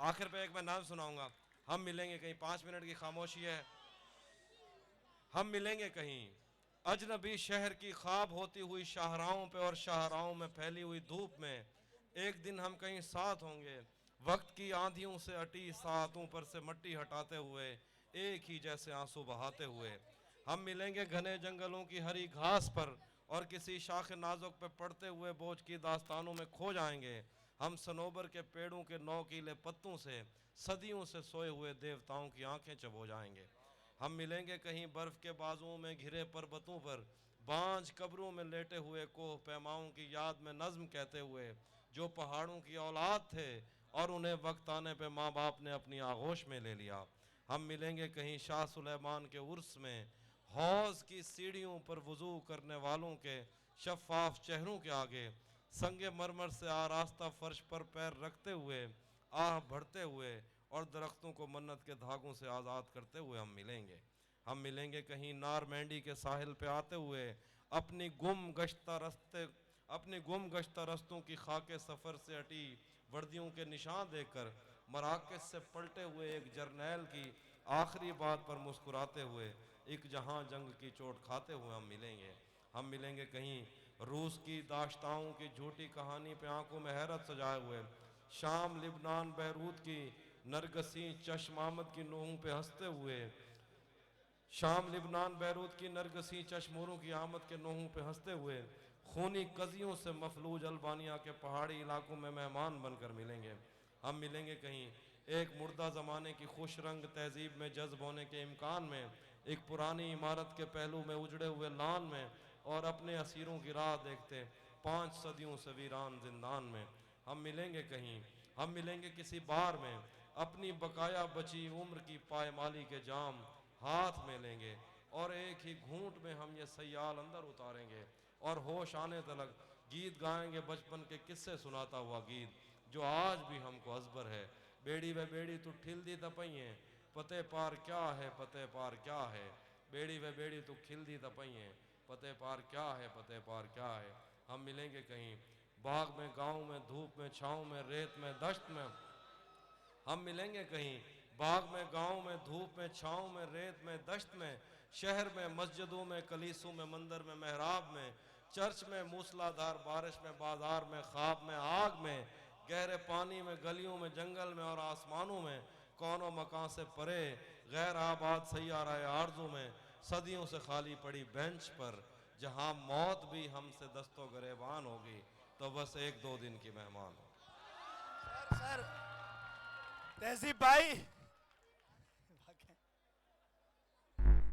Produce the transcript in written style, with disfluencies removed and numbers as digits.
आखिर पे एक मैं नाम सुनाऊंगा। हम मिलेंगे कहीं, 5 मिनट की खामोशी है। हम मिलेंगे कहीं, अजनबी शहर की ख्वाब होती हुई शाहराहों पे और शाहराहों में फैली हुई धूप में। एक दिन हम कहीं साथ होंगे, वक्त की आंधियों से अटी सातों पर से मट्टी हटाते हुए, एक ही जैसे आंसू बहाते हुए। हम मिलेंगे घने जंगलों की हरी घास पर और किसी शाख नाजुक पे पड़ते हुए बोझ की दास्तानों में खो जाएंगे। हम सनोबर के पेड़ों के नौकीले पत्तों से सदियों से सोए हुए देवताओं की आंखें चबो जाएंगे। हम मिलेंगे कहीं बर्फ के बाजुओं में घिरे पर्वतों पर, बांझ कब्रों में लेटे हुए कोह पैमाओं की याद में नज्म कहते हुए, जो पहाड़ों की औलाद थे और उन्हें वक्त आने पे माँ बाप ने अपनी आगोश में ले लिया। हम मिलेंगे कहीं शाह सुलेमान के उर्स में, हौज की सीढ़ियों पर वजू करने वालों के शफाफ चेहरों के आगे, संगे मरमर से आरास्ता फर्श पर पैर रखते हुए, आह भरते हुए और दरख्तों को मन्नत के धागों से आज़ाद करते हुए हम मिलेंगे। हम मिलेंगे कहीं नारमैंडी के साहिल पे आते हुए, अपनी गुम गश्ता रस्ते अपनी गुम गश्ता रस्तों की खाके सफ़र से हटी वर्दियों के निशान देखकर, मराकज से पलटे हुए एक जर्नैल की आखिरी बात पर मुस्कुराते हुए, एक जहां जंग की चोट खाते हुए हम मिलेंगे। हम मिलेंगे कहीं रूस की दाश्ताओं की झूठी कहानी पे आंखों में हैरत सजाए हुए, शाम लिबनान बैरूत की नरगसी चश्मामद की नोहों पे हंसते हुए, शाम लिबनान बैरूत की नरगसी चश्मोरों की आमद के नोहों पे हंसते हुए, खूनी कजियों से मफलूज अल्बानिया के पहाड़ी इलाकों में मेहमान बनकर मिलेंगे। हम मिलेंगे कहीं एक मुर्दा ज़माने की खुश रंग तहजीब में जज्ब होने के इम्कान में, एक पुरानी इमारत के पहलू में उजड़े हुए लान में, और अपने असीरों की राह देखते 5 सदियों से वीरान जिंदान में। हम मिलेंगे कहीं, हम मिलेंगे किसी बार में, अपनी बकाया बची उम्र की पायमाली के जाम हाथ में लेंगे, और एक ही घूंट में हम ये सयाल अंदर उतारेंगे और होश आने तलक गीत गाएंगे, बचपन के किस्से सुनाता हुआ गीत जो आज भी हमको अजबर है। बेड़ी व बेड़ी तू ठिल दी तपइए, पते पार क्या है, पते पार क्या है। बेड़ी व बेड़ी तू खिल दी तपइए, पते पार क्या है, पते पार क्या है। हम मिलेंगे कहीं बाग में, गांव में, धूप में, छाँव में, रेत में, दश्त में। हम मिलेंगे कहीं बाग में, गांव में, धूप में, छाँव में, रेत में, दश्त में, शहर में, मस्जिदों में, कलीसों में, मंदिर में, महराब में, चर्च में, मूसलाधार बारिश में, बाजार में, ख्वाब में, आग में, गहरे पानी में, गलियों में, जंगल में और आसमानों में, कौनों मकान से परे गैर आबाद सैयारा आरजू में, सदियों से खाली पड़ी बेंच पर, जहां मौत भी हमसे दस्तो गरेबान होगी तो बस 1-2 दिन की मेहमान होगी। सर तहजीब भाई